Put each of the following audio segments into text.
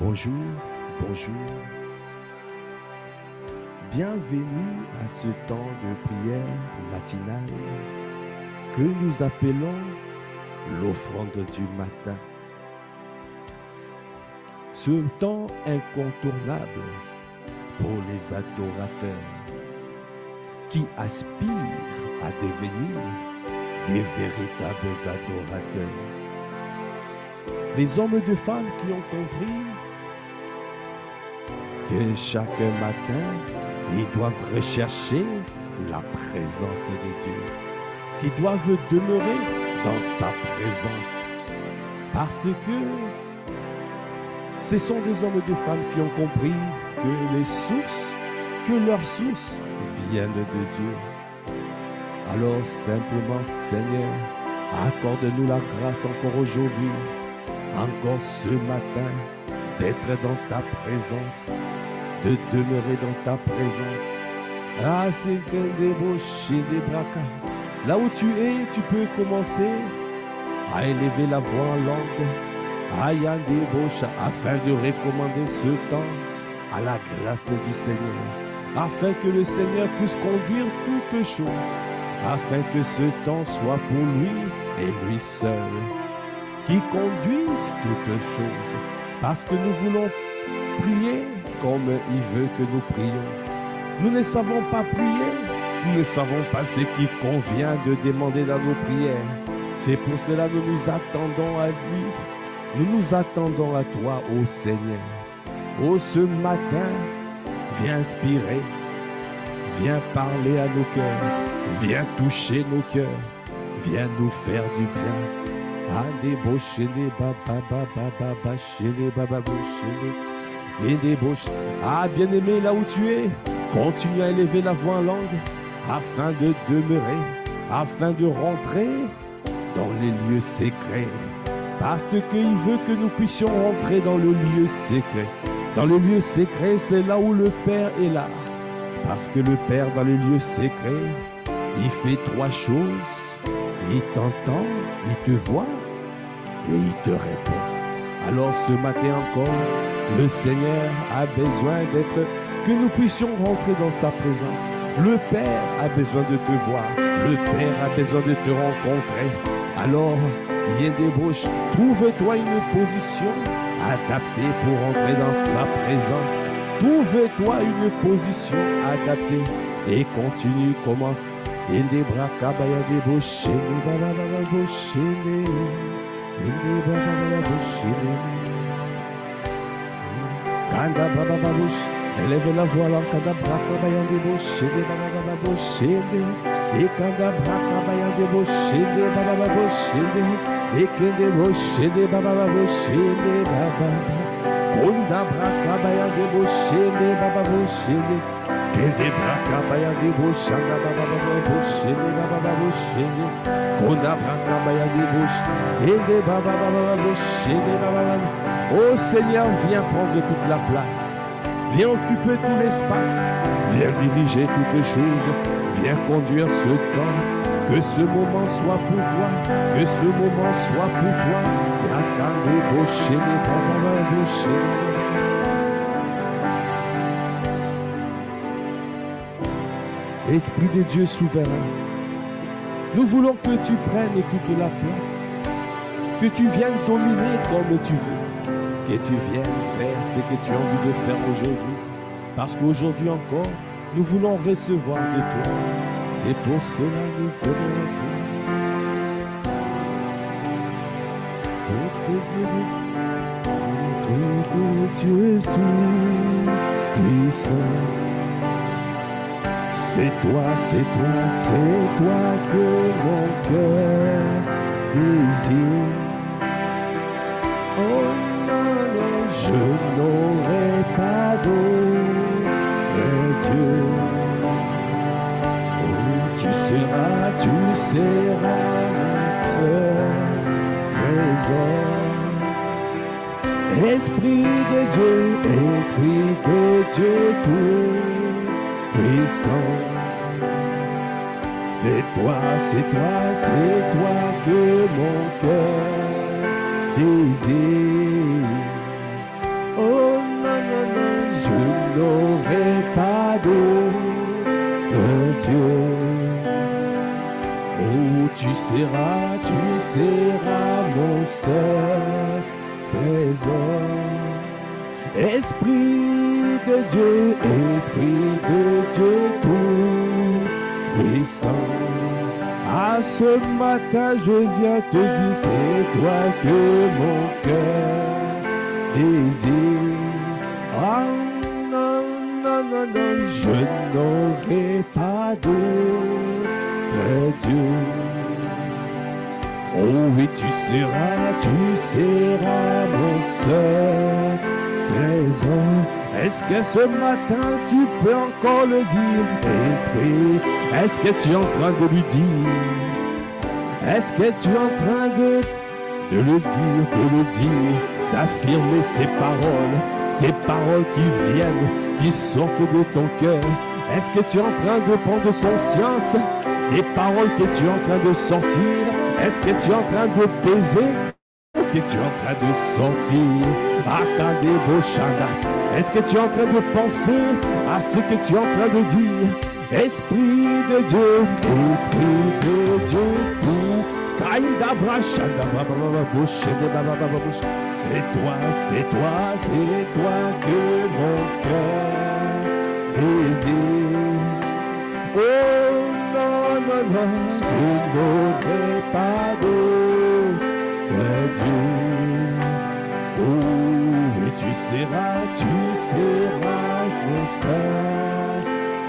Bonjour, bonjour. Bienvenue à ce temps de prière matinale que nous appelons l'offrande du matin. Ce temps incontournable pour les adorateurs qui aspirent à devenir des véritables adorateurs. Les hommes et femmes qui ont compris que chaque matin, ils doivent rechercher la présence de Dieu, qui doivent demeurer dans sa présence. Parce que ce sont des hommes et des femmes qui ont compris que leurs sources viennent de Dieu. Alors simplement, Seigneur, accorde-nous la grâce encore aujourd'hui, encore ce matin, d'être dans ta présence, de demeurer dans ta présence. Ah, c'est des bouches des brakas. Là où tu es, tu peux commencer à élever la voix en langue, afin de recommander ce temps à la grâce du Seigneur, afin que le Seigneur puisse conduire toutes choses, afin que ce temps soit pour lui et lui seul, qui conduise toutes choses, parce que nous voulons prier comme il veut que nous prions. Nous ne savons pas prier, nous ne savons pas ce qui convient de demander dans nos prières. C'est pour cela que nous nous attendons à lui. Nous nous attendons à toi, ô Seigneur. Ô ce matin, viens inspirer, viens parler à nos cœurs, viens toucher nos cœurs, viens nous faire du bien. Ah, bien-aimé, là où tu es, continue à élever la voix en langue, afin de demeurer, afin de rentrer dans les lieux secrets. Parce qu'il veut que nous puissions rentrer dans le lieu secret. Dans le lieu secret, c'est là où le Père est là. Parce que le Père, dans le lieu secret, il fait trois choses. Il t'entend, il te voit et il te répond. Alors ce matin encore, le Seigneur a besoin que nous puissions rentrer dans sa présence. Le Père a besoin de te voir. Le Père a besoin de te rencontrer. Alors, Yendébouche, trouve-toi une position adaptée pour entrer dans sa présence. Trouve-toi une position adaptée et continue, commence. Élève la voix, l'encada braka bayande boshede baba boshede, ekanda braka bayande boshede baba boshede, ekende boshede baba boshede baba, konda braka bayande boshede baba boshede, kende braka bayande boshanda baba boshede baba boshede, konda braka bayande boshede baba boshede baba. Oh Seigneur, viens prendre toute la place. Viens occuper tout l'espace, viens diriger toutes choses, viens conduire ce temps, que ce moment soit pour toi, que ce moment soit pour toi. Esprit de Dieu souverain, nous voulons que tu prennes toute la place, que tu viennes dominer comme tu veux, que tu viennes faire ce que tu as envie de faire aujourd'hui. Parce qu'aujourd'hui encore, nous voulons recevoir de toi. C'est pour cela que nous faisons tout. Pour te dire, l'Esprit de Dieu est puissant. C'est toi, c'est toi, c'est toi que mon cœur désire. Oh, je n'aurai pas d'autre Dieu. Oh, tu seras mon seul trésor. Esprit de Dieu tout puissant. C'est toi, c'est toi, c'est toi que mon cœur désire. Oh, pas d'autre Dieu. Oh, tu seras mon seul trésor. Esprit de Dieu tout puissant. À ce matin, je viens te dire, c'est toi que mon cœur désire. Ah non, non, non, non, je n'aurai pas d'autre Dieu. Oh oui, tu seras mon seul trésor. Est-ce que ce matin tu peux encore le dire, Esprit? Est-ce que tu es en train de lui dire? Est-ce que tu es en train de le dire, d'affirmer ces paroles qui viennent, qui sortent de ton cœur? Est-ce que tu es en train de prendre conscience des paroles que tu es en train de sortir? Est-ce que tu es en train de baiser? Que tu es en train de sortir? Attendez vos chandas. Est-ce que tu es en train de penser à ce que tu es en train de dire? Esprit de Dieu, c'est toi que mon cœur désire. Oh non, non, non, je n'aurai pas d'autre Dieu. Oh, et tu seras mon seul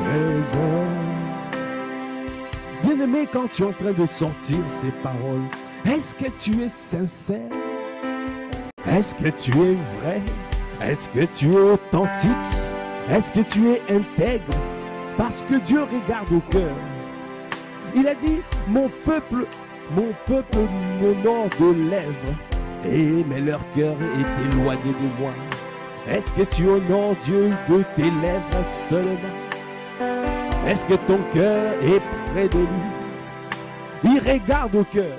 trésor. Bien-aimé, quand tu es en train de sortir ces paroles, est-ce que tu es sincère? Est-ce que tu es vrai? Est-ce que tu es authentique? Est-ce que tu es intègre? Parce que Dieu regarde au cœur. Il a dit, mon peuple m'honore de lèvres, mais leur cœur est éloigné de moi. Est-ce que tu honores Dieu de tes lèvres seulement? Est-ce que ton cœur est près de lui? Il regarde au cœur.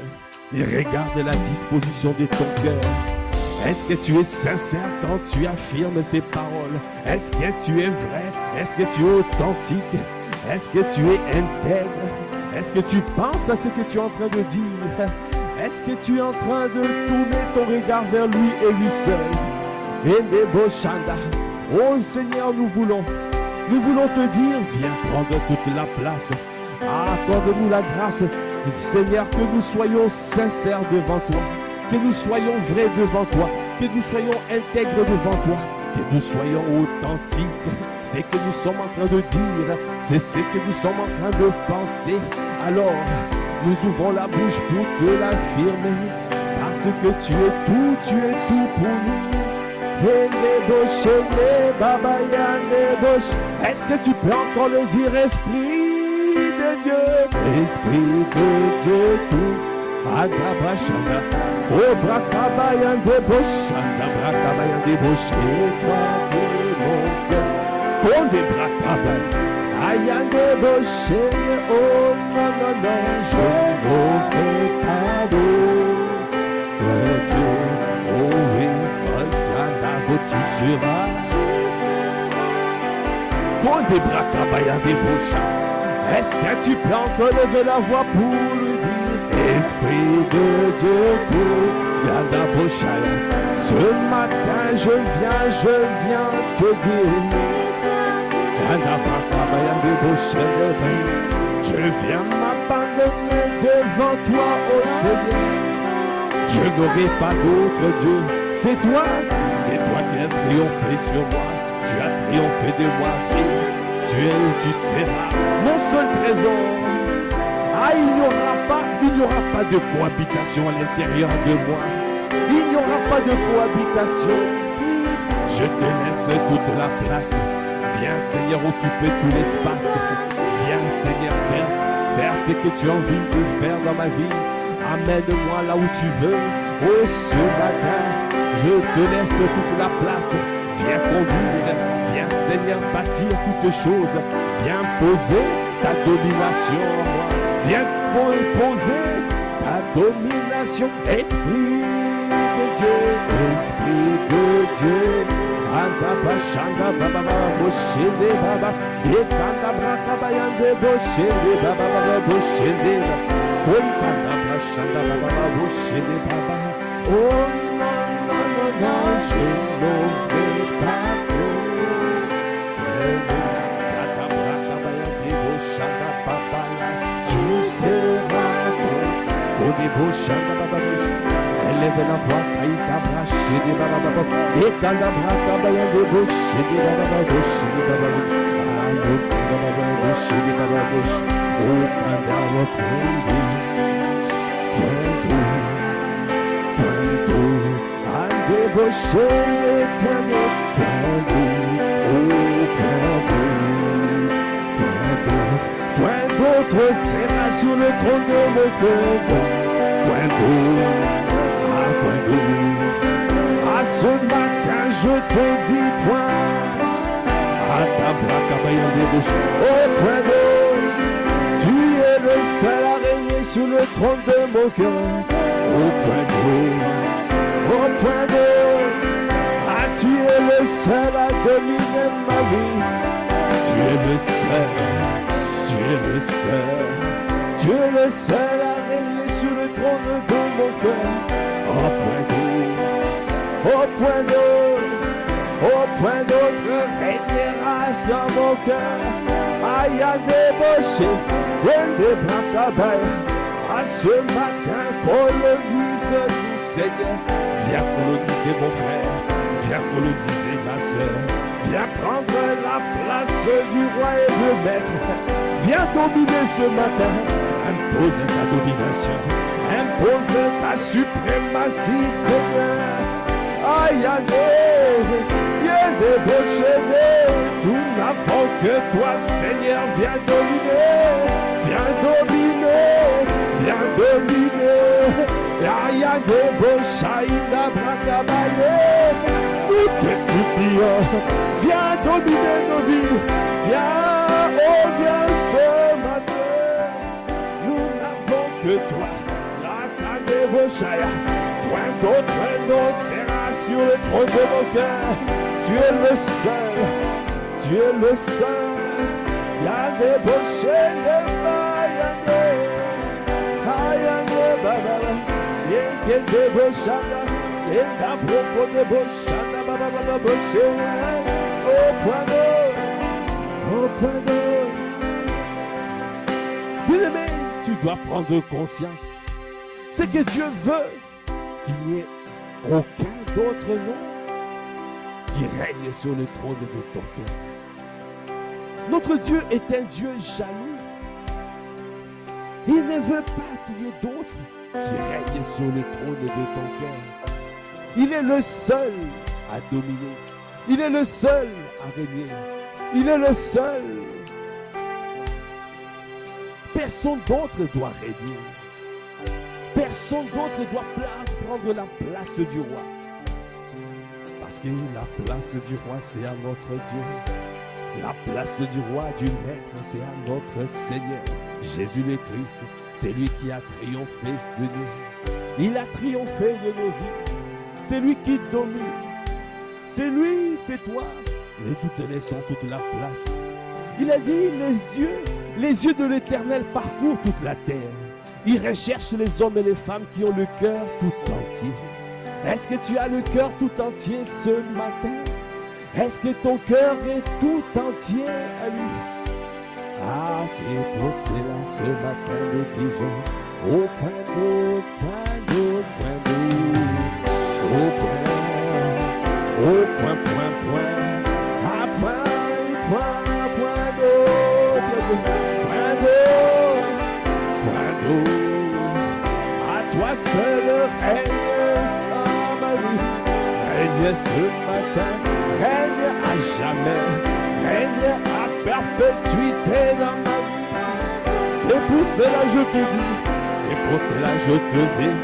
Il regarde la disposition de ton cœur. Est-ce que tu es sincère quand tu affirmes ces paroles? Est-ce que tu es vrai? Est-ce que tu es authentique? Est-ce que tu es intègre? Est-ce que tu penses à ce que tu es en train de dire? Est-ce que tu es en train de tourner ton regard vers lui et lui seul? Oh Seigneur, nous voulons te dire, viens prendre toute la place. Accorde-nous la grâce, Seigneur, que nous soyons sincères devant toi, que nous soyons vrais devant toi, que nous soyons intègres devant toi, que nous soyons authentiques. C'est ce que nous sommes en train de dire, c'est ce que nous sommes en train de penser. Alors, nous ouvrons la bouche pour te l'affirmer, parce que tu es tout pour nous. Est-ce que tu peux encore le dire, Esprit de Dieu? Esprit de Dieu, tout. Adabashanda, oh brakabayan de boshanda, brakabayan de bosheta de mon cœur. Ton de brakabayan, ayan de boshe, oh non, non, non, je n'aurai pas d'autre Dieu. Oh oui, tu seras. Ton de brakabayan de boshanda. Est-ce que tu peux encore lever la voix pour lui dire? Esprit de Dieu, tout, ce matin je viens te dire, je viens m'abandonner devant toi, ô Seigneur. Je n'aurai pas d'autre Dieu. C'est toi qui as triomphé sur moi. Tu as triomphé de moi. Tu seras mon seul trésor. Il n'y aura pas de cohabitation à l'intérieur de moi. Il n'y aura pas de cohabitation. Je te laisse toute la place. Viens Seigneur occuper tout l'espace. Viens Seigneur faire ce que tu as envie de faire dans ma vie. Amène-moi là où tu veux. Oh ce matin, je te laisse toute la place. Viens conduire, viens Seigneur bâtir toutes choses. Viens poser ta domination en moi. Viens poser ta domination. Esprit de Dieu, Anda bashanda baba baba boshende baba. Ekanda braka bayande boshende baba baba boshende. Koi kanda bashanda baba baba boshende baba. Oh non non non non, je n'aurai pas peur. Kanda braka bayande boshanda baba. Tu seras ton. Kodi boshanda baba boshende. Élève la voix, Kaïta Brachede Baba Baba, et Kanda Braka Bayande Boshede Baba Baba Boshede Baba Baba Boshede Baba Boshede, oh Kanda Wapundi, Twanto, Ande Boshede Twanto, oh Twanto, Point d'autre sera sur le trône de mon cœur, point d'autre. À ce matin, je te dis point. À ta braque, au point d'eau. Tu es le seul à régner sur le trône de mon cœur. Au point d'eau. Au point d'eau. Ah, tu es le seul à dominer ma vie. Tu es le seul. Tu es le seul. Tu es le seul à régner sur le trône de mon cœur. Au point d'eau, au point d'eau, au point d'autre régnera dans mon cœur. Aïe à débaucher, et des bras à ce matin, colonise du Seigneur. Viens coloniser mon frère, viens coloniser ma soeur. Viens prendre la place du roi et du maître. Viens dominer ce matin, impose ta domination. Impose ta suprématie, Seigneur. Aïe, aïe, viens débaucher. Nous n'avons que toi, Seigneur. Viens dominer, viens dominer, viens dominer. Aïe, aïe, débaucher, nous te supplions. Viens dominer nos vies. Viens, oh, viens ce matin. Nous n'avons que toi. Point d'autre nom sera sur le trône de mon cœur. Tu es le seul, tu es le seul. Y'a des bochés, des baïanés. Aïe, baba, y'a des bochana. Et ta propos des bochana, baba, baba, boché. Au point d'eau, au point d'eau. Bien-aimé, tu dois prendre conscience. C'est que Dieu veut qu'il n'y ait aucun d'autre nom qui règne sur le trône de ton cœur. Notre Dieu est un Dieu jaloux. Il ne veut pas qu'il y ait d'autres qui règnent sur le trône de ton cœur. Il est le seul à dominer. Il est le seul à régner. Il est le seul. Personne d'autre doit régner. Personne d'autre doit prendre la place du roi. Parce que la place du roi, c'est à notre Dieu. La place du roi, du maître, c'est à notre Seigneur. Jésus le Christ, c'est lui qui a triomphé de nous. Il a triomphé de nos vies. C'est lui qui domine. C'est lui, c'est toi. Et nous te laissons toute la place. Il a dit, les yeux de l'Éternel parcourent toute la terre. Il recherche les hommes et les femmes qui ont le cœur tout entier. Est-ce que tu as le cœur tout entier ce matin? Est-ce que ton cœur est tout entier à lui? Ah, c'est pour cela ce matin nous disons au point d'eau, point d'eau, point d'eau, au point, à point d'eau, à toi seul règne dans ma vie, règne ce matin, règne à jamais, règne à perpétuité dans ma vie. C'est pour cela je te dis, c'est pour cela je te dis,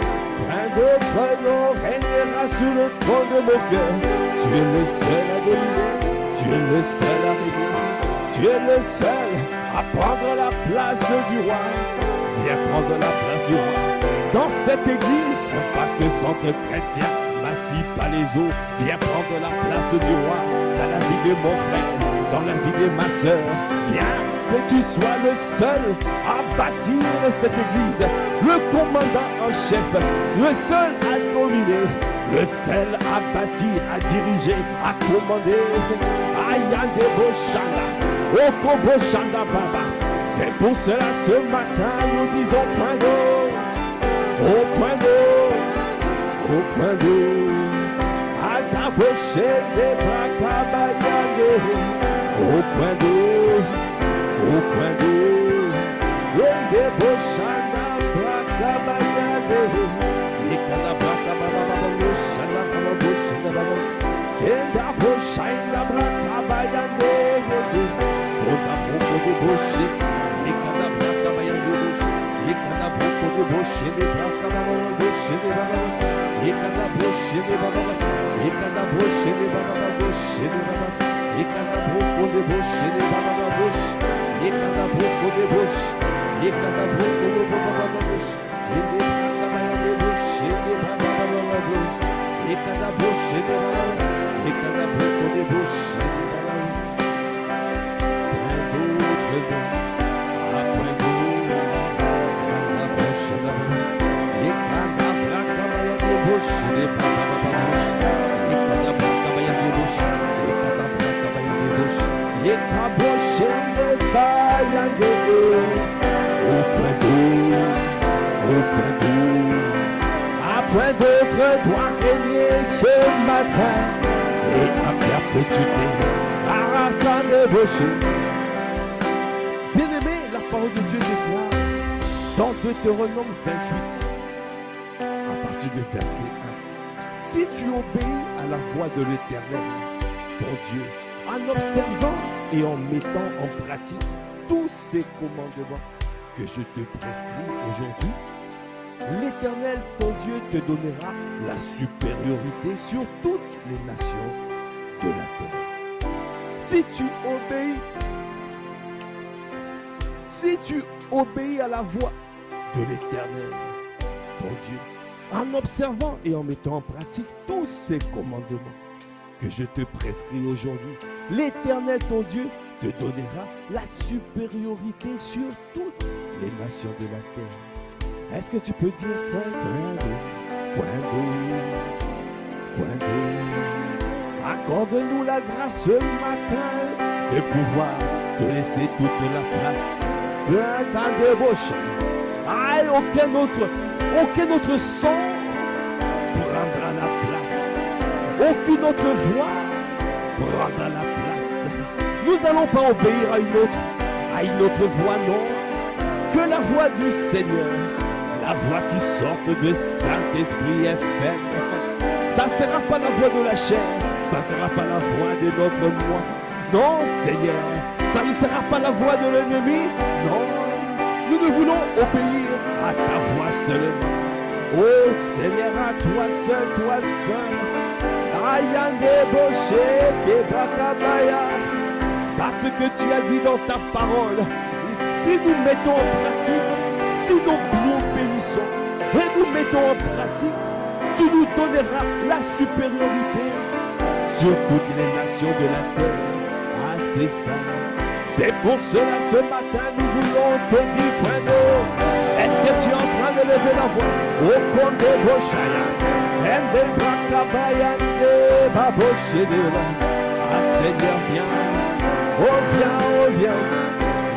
un autre nom régnera sur le trône de mon cœur. Tu es le seul à dominer, tu es le seul à régner, tu es le seul à prendre la place du roi. Viens prendre la place du roi. Dans cette église, Impact Centre Chrétien, ma dissipe pas les eaux. Viens prendre la place du roi dans la vie de mon frère, dans la vie de ma soeur. Viens que tu sois le seul à bâtir cette église, le commandant en chef, le seul à nominer, le seul à bâtir, à diriger, à commander. Ayande Boshanda, Okobo Shanda Baba. C'est pour cela ce matin nous disons point d'eau, au point d'eau, au point d'eau. Adaboche de Bakabayande, au point d'eau, au point d'eau. Yende Boshanda Bakabayande, Yekada Bakababa Boshanda Baba Boshanda Baba. Yenda Boshanda Bakabayande, Oda Boko de Boshe, Yekada Bakabayande, Yekada Boko de Boshe, Bakababa Boshe de Baba. Yekada Boshe de Baba, Yekada Boshe de Baba Boshe de Baba, Yekada Boko de Boshe de Baba Boshe, Yekada Boko de Boshe, Yekada Boko de Baba Boshe, Yekada Boshe de Baba Boshe, Yekada Boshe de Baba, Yekada Boko de Boshe de Baba. Après d'autres doit régner ce matin et à perpétuité. Arrêtons de boucher. Bien-aimé, la parole de Dieu déclare dans Deutéronome 28, à partir du verset 1. Si tu obéis à la voix de l'Éternel, ton Dieu, en observant et en mettant en pratique tous ces commandements que je te prescris aujourd'hui, l'Éternel, ton Dieu, te donnera la supériorité sur toutes les nations de la terre. Si tu obéis à la voix de l'Éternel, ton Dieu, en observant et en mettant en pratique tous ces commandements que je te prescris aujourd'hui, l'Éternel, ton Dieu, te donnera la supériorité sur toutes les nations de la terre. Est-ce que tu peux dire point d'eau. Accorde-nous la grâce ce matin de pouvoir te laisser toute la place. Plein de bouche. Aïe, aucun autre son prendra la place. Aucune autre voix prendra la place. Nous n'allons pas obéir à une autre voix, non. Que la voix du Seigneur. La voix qui sort de Saint-Esprit est ferme. Ça ne sera pas la voix de la chair. Ça ne sera pas la voix de notre moi. Non, Seigneur. Ça ne sera pas la voix de l'ennemi. Non. Nous ne voulons obéir à ta voix seulement. Oh Seigneur, à toi seul, toi seul. Ayande Boché, Kebakabaya. Parce que tu as dit dans ta parole, si nous mettons en pratique, si nous obéissons et nous mettons en pratique, tu nous donneras la supériorité sur toutes les nations de la terre. Ah, c'est ça. C'est pour cela ce matin nous voulons te dire point d'eau. Est-ce que tu es en train de lever la voix? Au compte de Boshaya, Ende Brakabaya, Ende Baboshedela. Ah Seigneur, viens, oh viens, oh viens.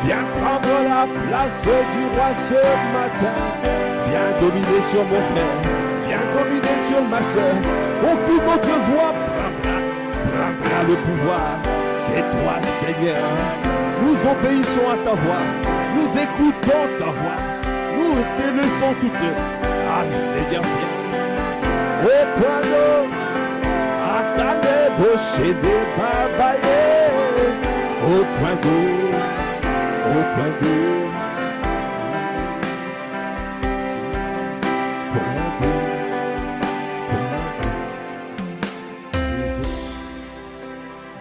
Viens prendre la place du roi ce matin. Viens dominer sur mon frère. Viens dominer sur ma soeur. Aucune autre voix prendra le pouvoir. C'est toi, Seigneur. Nous obéissons à ta voix. Nous écoutons ta voix. Nous te laissons toutes. Ah, Seigneur, viens. Au point d'eau. À ta débauché des babayés. Au point d'eau. Au point d'eau.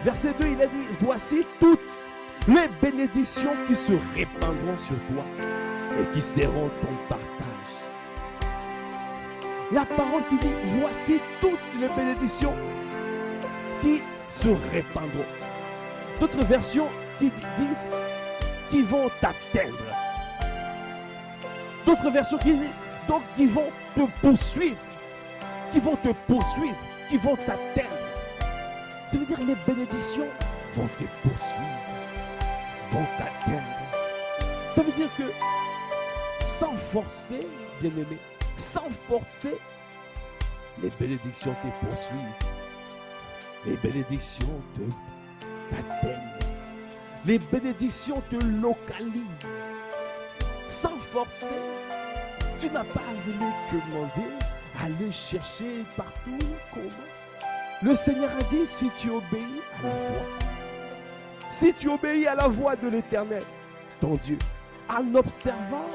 Verset 2, il a dit, voici toutes les bénédictions qui se répandront sur toi et qui seront ton partage. La parole qui dit, voici toutes les bénédictions qui se répandront. D'autres versions qui disent, qui vont t'atteindre. D'autres versions qui disent, donc qui vont te poursuivre. Qui vont te poursuivre, qui vont t'atteindre. Ça veut dire les bénédictions vont te poursuivre, vont t'atteindre. Ça veut dire que sans forcer, bien-aimé, sans forcer, les bénédictions te poursuivent. Les bénédictions t'atteignent. Les bénédictions te localisent. Sans forcer, tu n'as pas à les demander, à les chercher partout. Comment? Le Seigneur a dit, si tu obéis à la voix, si tu obéis à la voix de l'Éternel, ton Dieu, en observant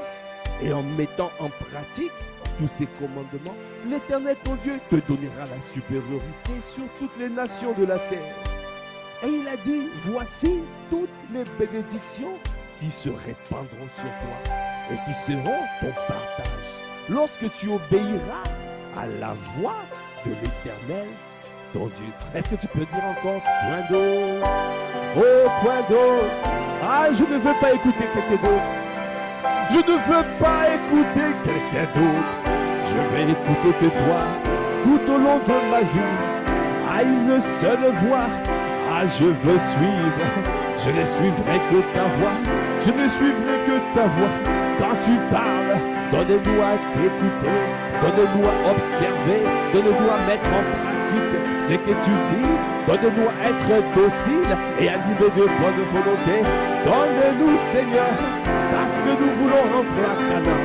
et en mettant en pratique tous ces commandements, l'Éternel, ton Dieu, te donnera la supériorité sur toutes les nations de la terre. Et il a dit, voici toutes les bénédictions qui se répandront sur toi et qui seront ton partage lorsque tu obéiras à la voix de l'Éternel, ton Dieu. Est-ce que tu peux dire encore, point d'autre, oh point d'autre, ah je ne veux pas écouter quelqu'un d'autre, je ne veux pas écouter quelqu'un d'autre, je vais écouter que toi, tout au long de ma vie, à une seule voix, ah je veux suivre, je ne suivrai que ta voix, je ne suivrai que ta voix, quand tu parles, donne-nous à t'écouter, donne-nous à observer, donne-nous à mettre en pratique ce que tu dis, donne-nous à être docile et animé de bonne volonté. Donne-nous, Seigneur, parce que nous voulons rentrer à Canaan,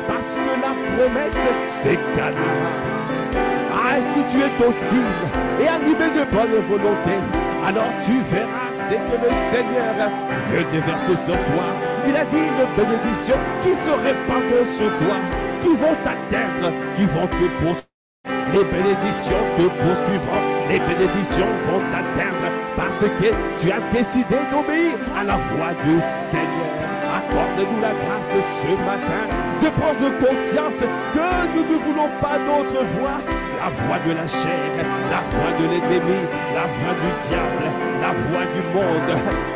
parce que la promesse, c'est Canaan. Ah, si tu es docile et animé de bonne volonté, alors tu verras ce que le Seigneur veut déverser sur toi. Il a dit une bénédiction qui se répandront sur toi, qui vont t'atteindre, qui vont te poursuivre. Les bénédictions te poursuivront, les bénédictions vont t'atteindre parce que tu as décidé d'obéir à la voix du Seigneur. Accorde-nous la grâce ce matin de prendre conscience que nous ne voulons pas d'autre voix, la voix de la chair, la voix de l'ennemi, la voix du diable, la voix du monde.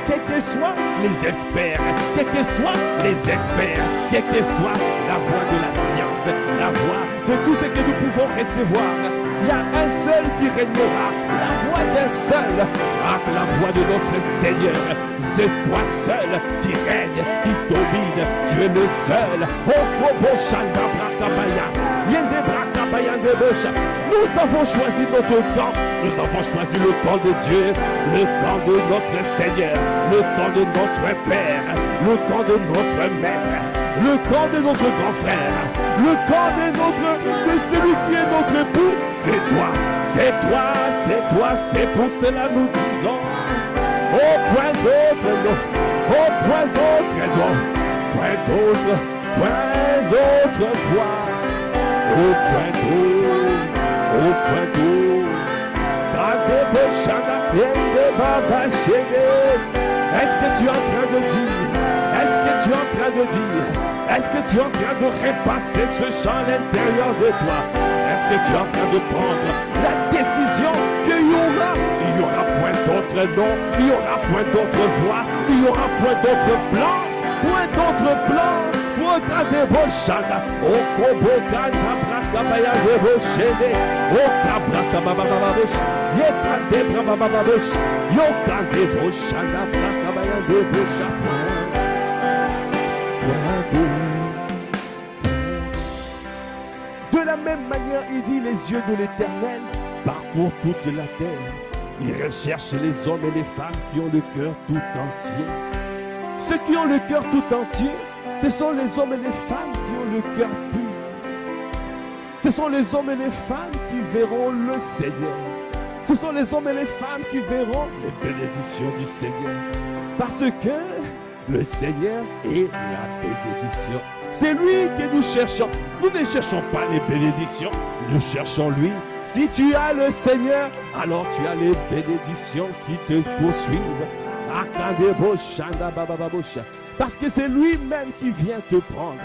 Quels que soient les experts, quels que soient les experts, quelle que soit la voix de la science, la voix de tout ce que nous pouvons recevoir, il y a un seul qui régnera, la voix d'un seul, la voix de notre Seigneur. C'est toi seul qui règne, qui domine, tu es le seul. Nous avons choisi notre camp, nous avons choisi le camp de Dieu, le camp de notre Seigneur, le camp de notre Père, le camp de notre Maître, le camp de notre grand frère, le camp de celui qui est notre époux. C'est toi, c'est toi, c'est toi, c'est pour cela nous disons, au point d'autre non, au point d'autre non, point d'autre voix, au point d'eau, est-ce que tu es en train de dire, est-ce que tu es en train de dire, est-ce que tu es en train de repasser ce chant à l'intérieur de toi? Est-ce que tu es en train de prendre la décision qu'il y aura point d'autre nom, il y aura point d'autre voix, il y aura point d'autre plan, point d'autre plan? Pour regarder vos chants, au Kobogana, Brakabaya, vos chaînes, au Kabrakababababouch, Yekande Brabababouch, Yokande vos chants, Brakabaya, vos chants. De la même manière, il dit, les yeux de l'Éternel parcourent toute la terre. Il recherche les hommes et les femmes qui ont le cœur tout entier. Ceux qui ont le cœur tout entier, ce sont les hommes et les femmes qui ont le cœur pur. Ce sont les hommes et les femmes qui verront le Seigneur. Ce sont les hommes et les femmes qui verront les bénédictions du Seigneur. Parce que le Seigneur est la bénédiction. C'est lui que nous cherchons. Nous ne cherchons pas les bénédictions, nous cherchons lui. Si tu as le Seigneur, alors tu as les bénédictions qui te poursuivent. Parce que c'est lui-même qui vient te prendre.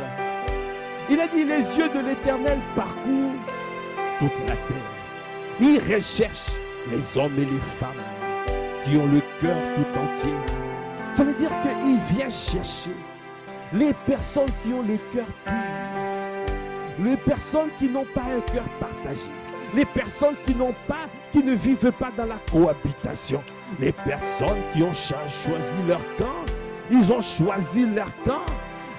Il a dit, les yeux de l'Éternel parcourent toute la terre. Il recherche les hommes et les femmes qui ont le cœur tout entier. Ça veut dire qu'il vient chercher les personnes qui ont le cœur pur, les personnes qui n'ont pas un cœur partagé, les personnes qui ne vivent pas dans la cohabitation, les personnes qui ont choisi leur camp. Ils ont choisi leur camp.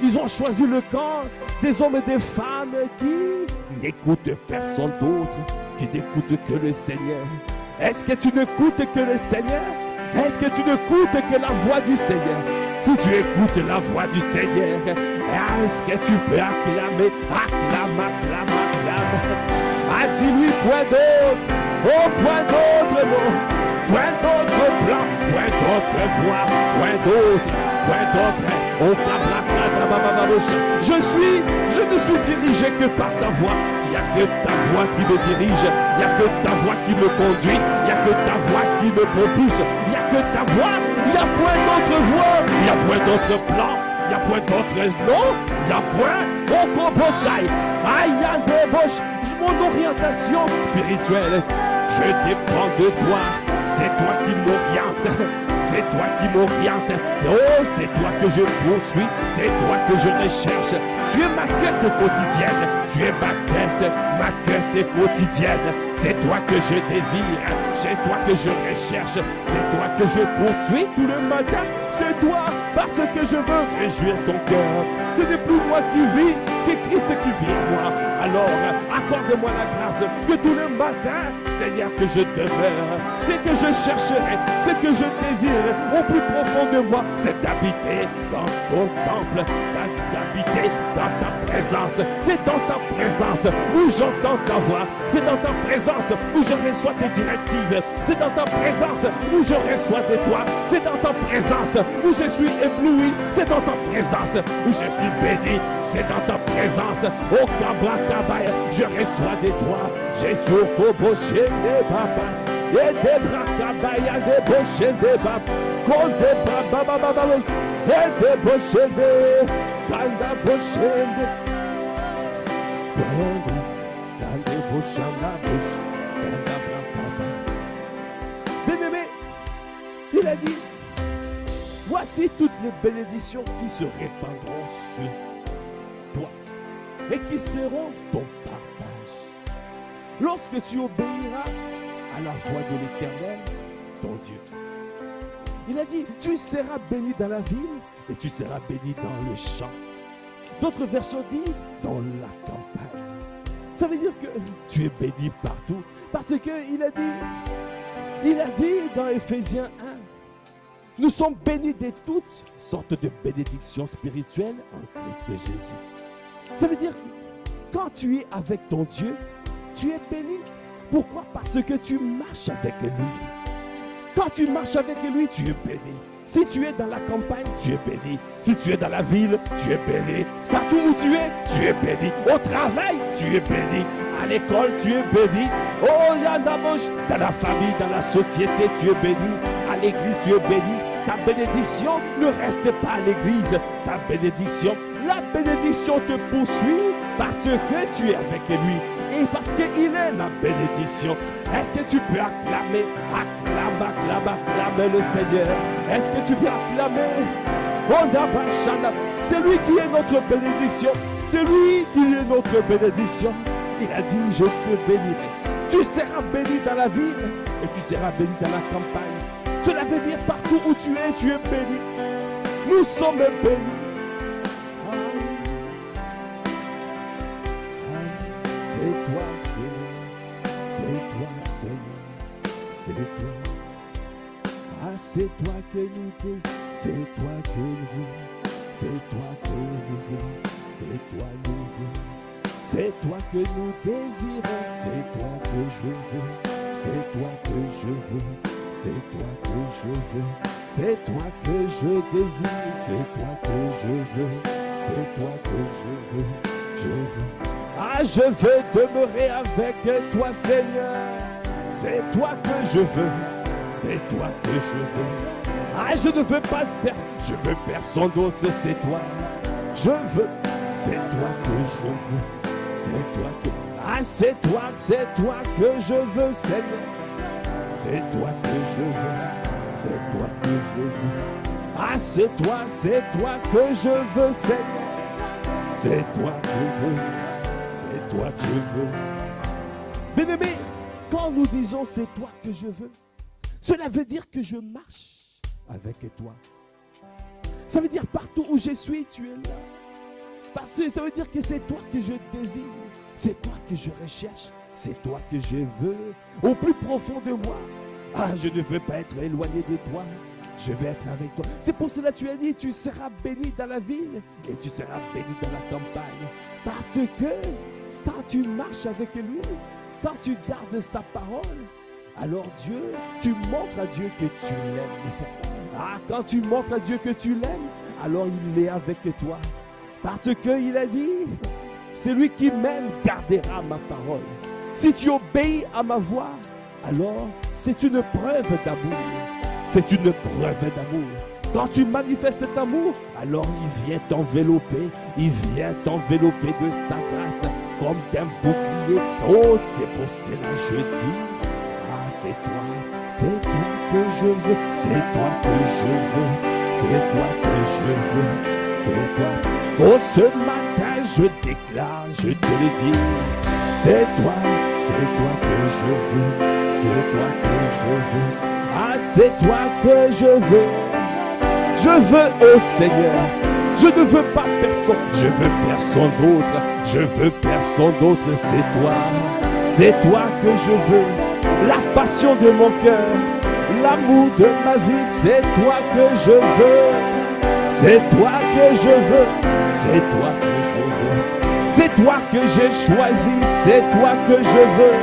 Ils ont choisi le camp des hommes et des femmes qui n'écoutent personne d'autre, qui n'écoutent que le Seigneur. Est-ce que tu n'écoutes que le Seigneur? Est-ce que tu n'écoutes que la voix du Seigneur? Si tu écoutes la voix du Seigneur, est-ce que tu peux acclamer? Acclame, acclame, acclame. Ah, dis-lui point d'autre. Oh, point d'autre, non. Point d'autre plan, point d'autre voix, point d'autre, point d'autre. Oh, je ne suis dirigé que par ta voix. Il n'y a que ta voix qui me dirige. Il n'y a que ta voix qui me conduit. Il n'y a que ta voix qui me propulse. Il n'y a que ta voix. Il n'y a point d'autre voix. Il n'y a point d'autre plan. Il n'y a point d'autre nom. Il n'y a point d'autre mon orientation spirituelle. Je dépends de toi. C'est toi qui m'oriente. C'est toi qui m'oriente. Oh, c'est toi que je poursuis. C'est toi que je recherche. Tu es ma quête quotidienne. Tu es ma quête quotidienne. C'est toi que je désire. C'est toi que je recherche. C'est toi que je poursuis tout le matin. C'est toi parce que je veux réjouir ton cœur. Ce n'est plus moi qui vis, c'est Christ qui vit en moi. Alors, accorde-moi la grâce que tout le matin, Seigneur, que je demeure. C'est que je chercherai, c'est que je désire au plus profond de moi, c'est d'habiter dans ton temple, d'habiter dans ta présence. C'est dans ta présence où j'entends ta voix. C'est dans ta présence où je reçois tes directives. C'est dans ta présence où je reçois de toi. C'est dans ta présence où je suis ébloui. C'est dans ta présence où je suis béni. C'est dans ta présence. Oh Kabakabaya, je reçois de toi. Jésus Koboché de Baba. Et des bras Kabaya de Boché de Baba. Kon de Baba Baba. Et de Boché de Kanda Boché de Bien-aimé, il a dit, voici toutes les bénédictions qui se répandront sur toi et qui seront ton partage. Lorsque tu obéiras à la voix de l'Éternel, ton Dieu. Il a dit, tu seras béni dans la ville et tu seras béni dans le champ. D'autres versions disent, dans la campagne. Ça veut dire que tu es béni partout. Parce qu'il a dit dans Éphésiens 1, nous sommes bénis de toutes sortes de bénédictions spirituelles en Christ Jésus. Ça veut dire que quand tu es avec ton Dieu, tu es béni. Pourquoi? Parce que tu marches avec lui. Quand tu marches avec lui, tu es béni. Si tu es dans la campagne, tu es béni. Si tu es dans la ville, tu es béni. Partout où tu es béni. Au travail, tu es béni. À l'école, tu es béni. Oh, dans la famille, dans la société, tu es béni. À l'église, tu es béni. Ta bénédiction ne reste pas à l'église. Ta bénédiction, la bénédiction te poursuit parce que tu es avec lui. Et parce qu'il est la bénédiction. Est-ce que tu peux acclamer? Acclame, acclame, acclame le Seigneur. Est-ce que tu peux acclamer? C'est lui qui est notre bénédiction. C'est lui qui est notre bénédiction. Il a dit, je te bénirai. Tu seras béni dans la ville et tu seras béni dans la campagne. Cela veut dire partout où tu es béni. Nous sommes bénis. C'est toi, Seigneur. C'est toi, Seigneur. C'est toi. Ah, c'est toi que nous désirons. C'est toi que nous voulons. C'est toi que nous voulons. C'est toi nous voulons. C'est toi que nous désirons. C'est toi que je veux. C'est toi que je veux. C'est toi que je veux. C'est toi que je désire. C'est toi que je veux. C'est toi que je veux. Je veux. Ah, je veux demeurer avec toi, Seigneur. C'est toi que je veux. C'est toi que je veux. Ah, je ne veux pas perdre. Je veux personne d'autre, c'est toi. Je veux. C'est toi que je veux. C'est toi que... Ah, c'est toi que je veux, Seigneur. C'est toi que je veux, c'est toi que je veux. Ah, c'est toi que je veux, Seigneur. C'est toi que je veux, c'est toi que je veux. Bien-aimé, quand nous disons c'est toi que je veux, cela veut dire que je marche avec toi. Ça veut dire partout où je suis, tu es là. Parce que ça veut dire que c'est toi que je désire, c'est toi que je recherche, c'est toi que je veux au plus profond de moi. Ah, je ne veux pas être éloigné de toi, je veux être avec toi. C'est pour cela que tu as dit, tu seras béni dans la ville et tu seras béni dans la campagne. Parce que quand tu marches avec lui, quand tu gardes sa parole, alors Dieu, tu montres à Dieu que tu l'aimes. Ah, quand tu montres à Dieu que tu l'aimes, alors il est avec toi. Parce qu'il a dit, celui qui m'aime gardera ma parole. Si tu obéis à ma voix, alors c'est une preuve d'amour. C'est une preuve d'amour. Quand tu manifestes cet amour, alors il vient t'envelopper. Il vient t'envelopper de sa grâce comme d'un bouclier. Oh, c'est pour cela que je dis, ah, c'est toi que je veux. C'est toi que je veux. C'est toi que je veux. C'est toi. Oh, ce matin, je déclare, je te le dis, c'est toi que je veux, c'est toi que je veux. Ah, c'est toi que je veux. Je veux, oh Seigneur, je ne veux pas personne, je veux personne d'autre, je veux personne d'autre, c'est toi que je veux. La passion de mon cœur, l'amour de ma vie, c'est toi que je veux. C'est toi que je veux, c'est toi que je veux, c'est toi que j'ai choisi, c'est toi que je veux.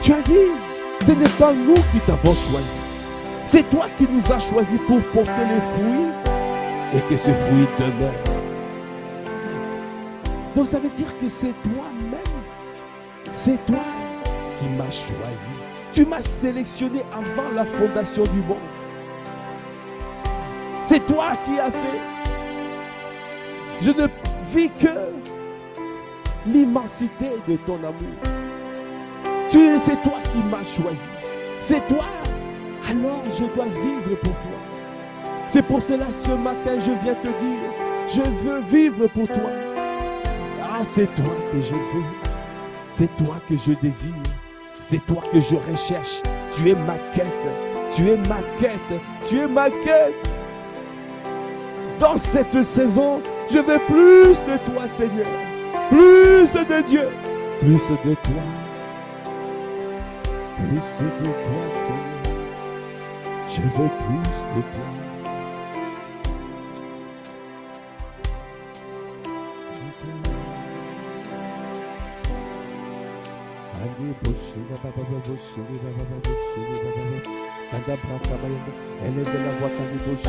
Tu as dit, ce n'est pas nous qui t'avons choisi, c'est toi qui nous as choisis pour porter les fruits et que ce fruit demeure. Donc ça veut dire que c'est toi-même, c'est toi qui m'as choisi. Tu m'as sélectionné avant la fondation du monde. C'est toi qui as fait. Je ne vis que l'immensité de ton amour. C'est toi qui m'as choisi. C'est toi. Alors je dois vivre pour toi. C'est pour cela ce matin je viens te dire, je veux vivre pour toi. Ah, c'est toi que je veux. C'est toi que je désire. C'est toi que je recherche. Tu es ma quête. Tu es ma quête. Tu es ma quête. Dans cette saison, je veux plus de toi, Seigneur. Plus de Dieu. Plus de toi. Plus de toi, Seigneur. Je veux plus de toi. Elle est de la voix quand il bouge,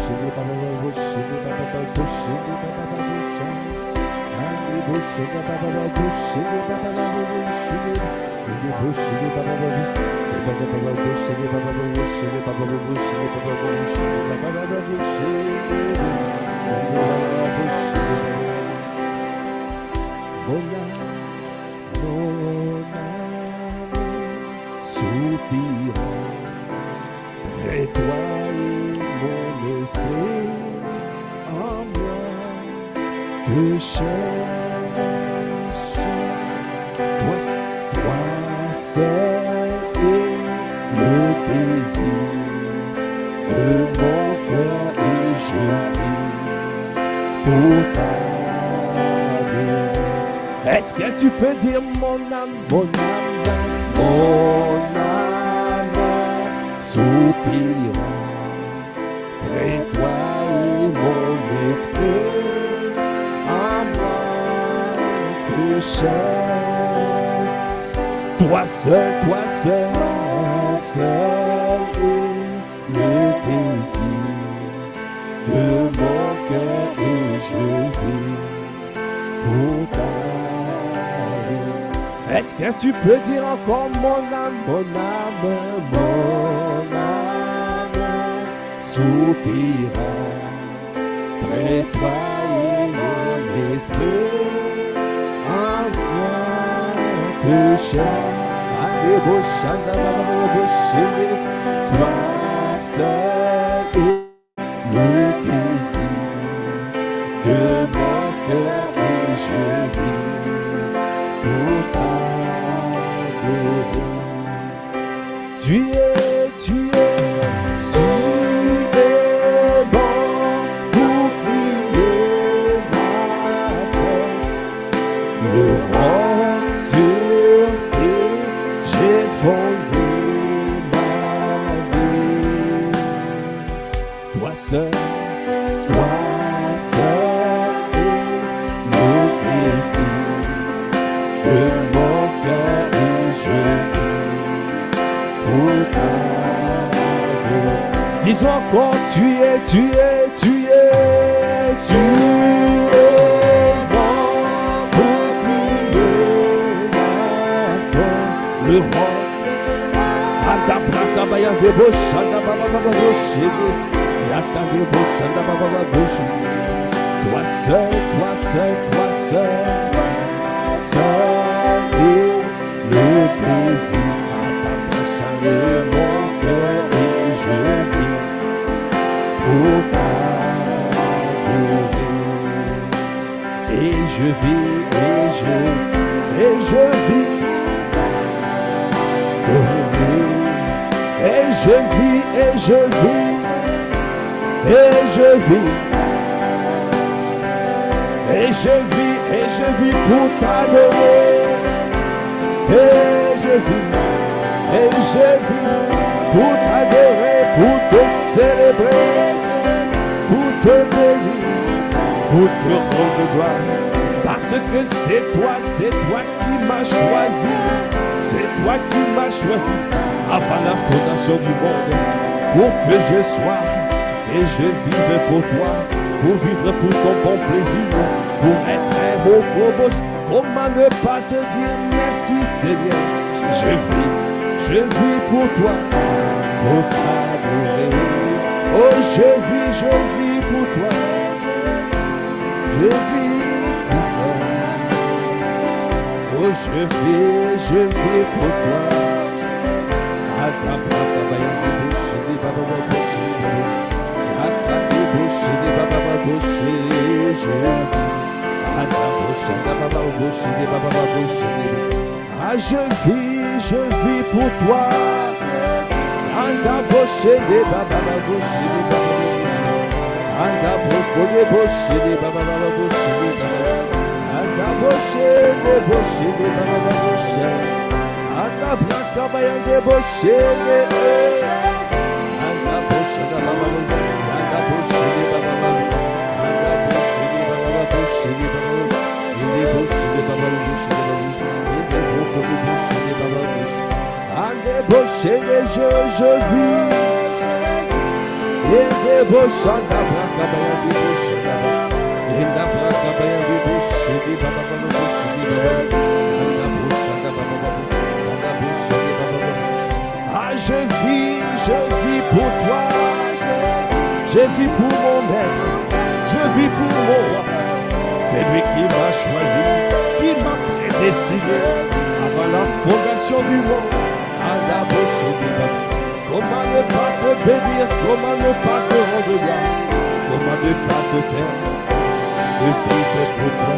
près toi et mon esprit en moi te cherche. Toi seul est le désir de mon cœur et je vis pour t'adorer. Est-ce que tu peux dire mon âme, mon âme, mon âme soupira près toi et mon esprit en moi te cherche. Toi seul est le désir de mon cœur et je vis pour t'adorer. Est-ce que tu peux dire encore mon âme, mon âme, mon âme soupira Et toi et mon esprit, envoie te chercher. Toi seul est le désir de mon cœur et je vis pour t'adorer. Tu es bon pour prier ma force. Le roi sur qui j'ai fondé ma vie. Toi seul est le désir de mon cœur et je vis pour t'adorer. Dis encore, tu es bon pour prier ma force. Le roi toi seul est le plaisir de mon cœur et je vis pour t'adorer. Et je vis pour t'adorer. Et je vis pour t'adorer, pour te célébrer, pour te bénir, pour te rendre gloire. Parce que c'est toi qui m'as choisi. C'est toi qui m'as choisi avant la fondation du monde, pour que je sois et je vive pour toi, pour vivre pour ton bon plaisir, pour être un beau proche. Comment ne pas te dire merci Seigneur? Je vis pour toi, pour t'adorer. Oh, je vis pour toi. Je vis pour toi. Oh, je vis pour toi. Je vis pour toi. Je vis. Je vis pour toi. Je vis pour mon maître. Je vis pour mon roi. C'est lui qui m'a choisi, qui m'a prédestiné avant la fondation du monde. Comment ne pas te bénir, comment ne pas te rendre gloire, comment ne pas te faire de vivre pour toi.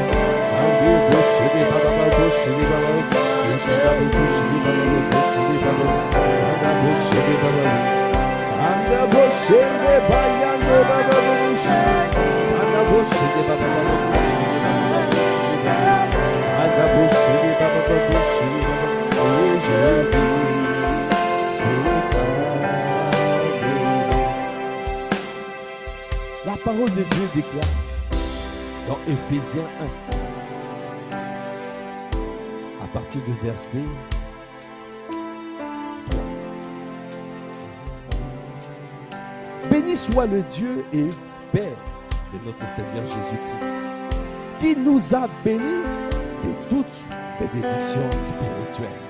La parole de Dieu déclare dans Éphésiens 1, à partir du verset 3. Béni soit le Dieu et Père de notre Seigneur Jésus-Christ, qui nous a bénis de toutes bénédictions spirituelles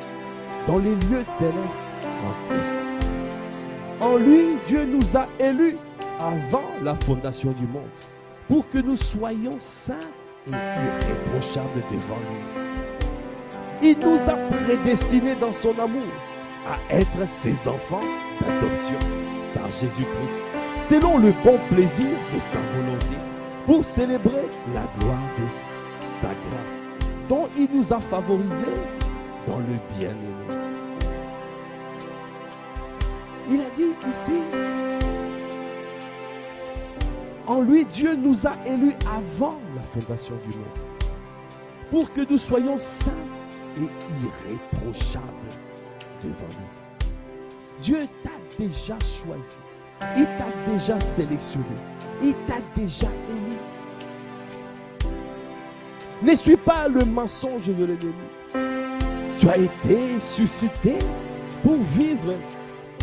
dans les lieux célestes en Christ. En lui, Dieu nous a élus avant la fondation du monde, pour que nous soyons saints et irréprochables devant lui. Il nous a prédestinés dans son amour à être ses enfants d'adoption par Jésus-Christ, selon le bon plaisir de sa volonté, pour célébrer la gloire de sa grâce, dont il nous a favorisés dans le bien-aimé. Il a dit ici, en lui, Dieu nous a élus avant la fondation du monde, pour que nous soyons saints et irréprochables devant lui. Dieu t'a déjà choisi, il t'a déjà sélectionné, il t'a déjà élu. Ne suis pas le mensonge de l'ennemi. Tu as été suscité pour vivre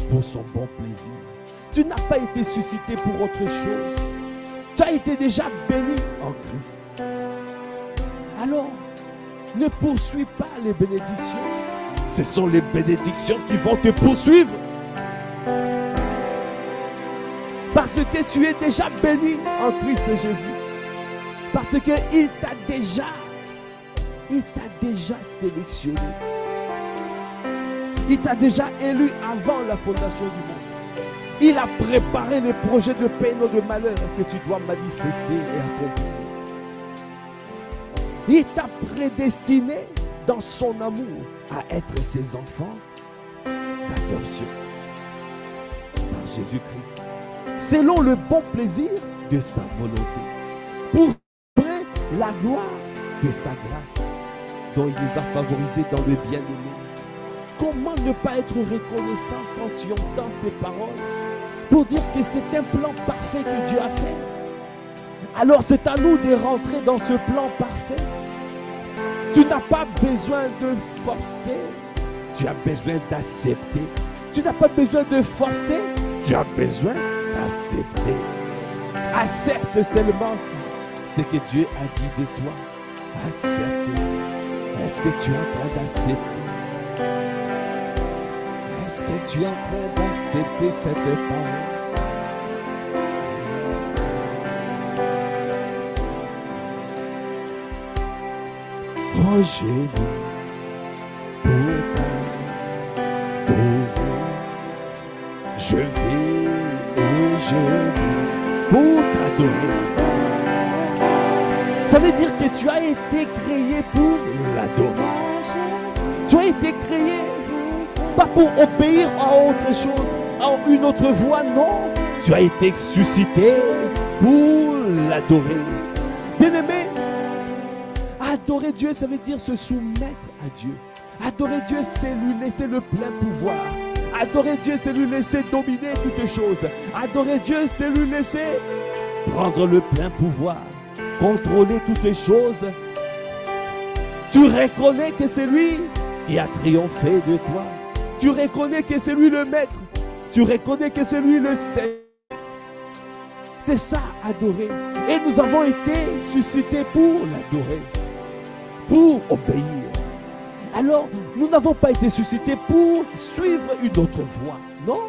pour son bon plaisir. Tu n'as pas été suscité pour autre chose. Tu as été déjà béni en Christ. Alors, ne poursuis pas les bénédictions. Ce sont les bénédictions qui vont te poursuivre. Parce que tu es déjà béni en Christ Jésus. Parce qu'il t'a déjà sélectionné. Il t'a déjà élu avant la fondation du monde. Il a préparé les projets de peine ou de malheur que tu dois manifester et accomplir. Il t'a prédestiné dans son amour à être ses enfants d'adoption par Jésus-Christ, selon le bon plaisir de sa volonté, pour célébrer la gloire de sa grâce, dont il nous a favorisés dans le bien-aimé. Comment ne pas être reconnaissant quand tu entends ces paroles pour dire que c'est un plan parfait que Dieu a fait? Alors c'est à nous de rentrer dans ce plan parfait. Tu n'as pas besoin de forcer, tu as besoin d'accepter. Tu n'as pas besoin de forcer, tu as besoin d'accepter. Accepte seulement ce que Dieu a dit de toi. Accepte. Est-ce que tu es en train d'accepter? Est-ce que tu es en train d'accepter cette parole? Oh, j'ai vu pour t'adorer. Je vis et je vis pour t'adorer. Ça veut dire que tu as été créé pour l'adorer. Tu as été créé pas pour obéir à autre chose, à une autre voie, non. Tu as été suscité pour l'adorer. Bien-aimé, adorer Dieu, ça veut dire se soumettre à Dieu. Adorer Dieu, c'est lui laisser le plein pouvoir. Adorer Dieu, c'est lui laisser dominer toutes choses. Adorer Dieu, c'est lui laisser prendre le plein pouvoir, contrôler toutes les choses. Tu reconnais que c'est lui qui a triomphé de toi. Tu reconnais que c'est lui le maître. Tu reconnais que c'est lui le Seigneur. C'est ça, adorer. Et nous avons été suscités pour l'adorer, pour obéir. Alors, nous n'avons pas été suscités pour suivre une autre voie. Non.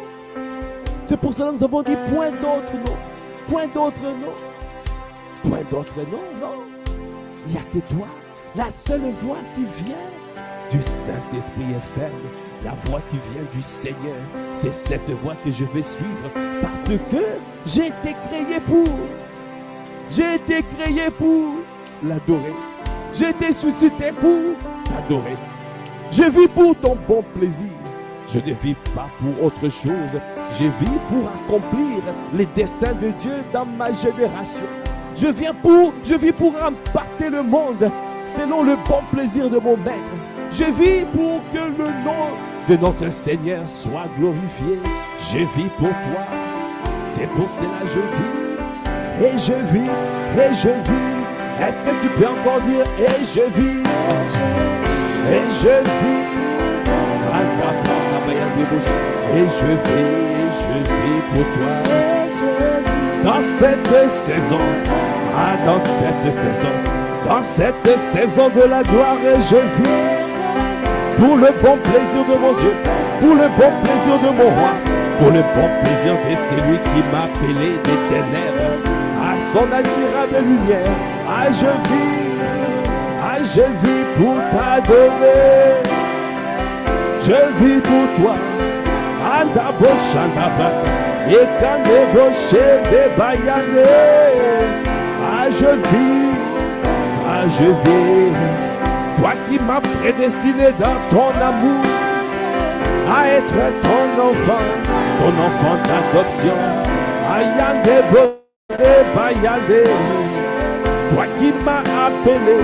C'est pour cela que nous avons dit point d'autre, non. Point d'autre, non. Point d'autre, non, non. Il n'y a que toi. La seule voie qui vient du Saint-Esprit est ferme. La voie qui vient du Seigneur. C'est cette voie que je vais suivre. Parce que j'ai été créé pour. J'ai été créé pour l'adorer. J'ai été suscité pour t'adorer. Je vis pour ton bon plaisir. Je ne vis pas pour autre chose. Je vis pour accomplir les desseins de Dieu dans ma génération. Je vis pour impacter le monde selon le bon plaisir de mon maître. Je vis pour que le nom de notre Seigneur soit glorifié. Je vis pour toi. C'est pour cela que je vis. Et je vis. Et je vis. Est-ce que tu peux encore dire et je vis? Et je vis. Et je vis pour toi. Dans cette saison, dans cette saison de la gloire, et je vis pour le bon plaisir de mon Dieu, pour le bon plaisir de mon roi, pour le bon plaisir de celui qui m'a appelé des ténèbres à son admirable lumière. Ah, je vis pour t'adorer. Je vis pour toi. Andabo Shandaba. Et Kandebo Shende Bayane. Ah, je vis. Toi qui m'as prédestiné dans ton amour à être ton enfant d'adoption. Ayande Bayande. Toi qui m'as appelé